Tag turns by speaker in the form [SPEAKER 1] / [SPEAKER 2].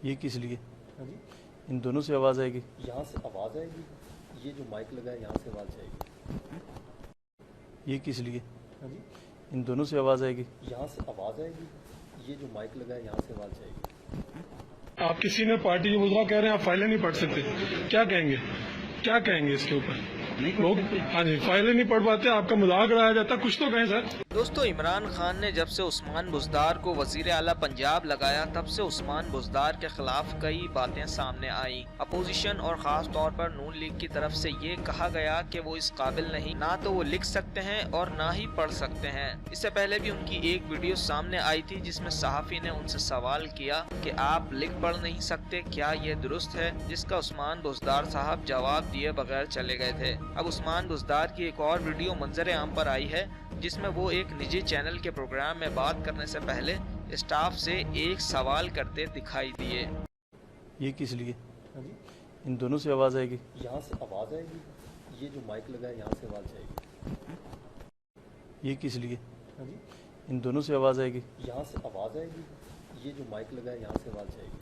[SPEAKER 1] ये किस लिए?
[SPEAKER 2] हाँ जी,
[SPEAKER 1] इन दोनों से आवाज़ आएगी?
[SPEAKER 2] यहाँ से आवाज़ आएगी। ये जो माइक लगा है यहाँ से आवाज़ जाएगी।
[SPEAKER 1] ये किस लिए?
[SPEAKER 2] हाँ जी,
[SPEAKER 1] इन दोनों से आवाज़ आएगी?
[SPEAKER 2] यहाँ से आवाज़ आएगी। ये जो माइक लगा है यहाँ से आवाज़ जाएगी।
[SPEAKER 3] आप किसी ने पार्टी जो मुद्दा कह रहे हैं आप फाइलें नहीं पढ़ सकते, क्या कहेंगे? क्या कहेंगे इसके ऊपर? लोग हाँ जी फाइलें नहीं पढ़ पाते, आपका मजाक उड़ाया जाता, कुछ तो कहें सर।
[SPEAKER 4] दोस्तों, इमरान खान ने जब से उस्मान बुज़दार को वज़ीर आला पंजाब लगाया तब से उस्मान बुज़दार के खिलाफ कई बातें सामने आई। अपोजिशन और ख़ास तौर पर नून लीग की तरफ से ये कहा गया कि वो इस काबिल नहीं, ना तो वो लिख सकते हैं और ना ही पढ़ सकते हैं। इससे पहले भी उनकी एक वीडियो सामने आई थी जिसमें सहाफ़ी ने उनसे सवाल किया कि आप लिख पढ़ नहीं सकते, क्या ये दुरुस्त है? जिसका उस्मान बुज़दार साहब जवाब दिए बगैर चले गए थे। अब उस्मान बुज़दार की एक और वीडियो मंजर आम पर आई है जिसमें वो एक निजी चैनल के प्रोग्राम में बात करने से पहले स्टाफ से एक सवाल करते दिखाई दिए।
[SPEAKER 1] ये किस लिए?
[SPEAKER 2] हाँ जी,
[SPEAKER 1] इन दोनों से आवाज़ आएगी?
[SPEAKER 2] यहाँ से आवाज़ आएगी। ये जो माइक लगा है यहाँ से आवाज़ जाएगी।
[SPEAKER 1] ये किस लिए?
[SPEAKER 2] हाँ जी,
[SPEAKER 1] इन दोनों से आवाज़ आएगी?
[SPEAKER 2] यहाँ से आवाज़ आएगी। ये जो माइक लगा है यहाँ से आवाज़ जाएगी।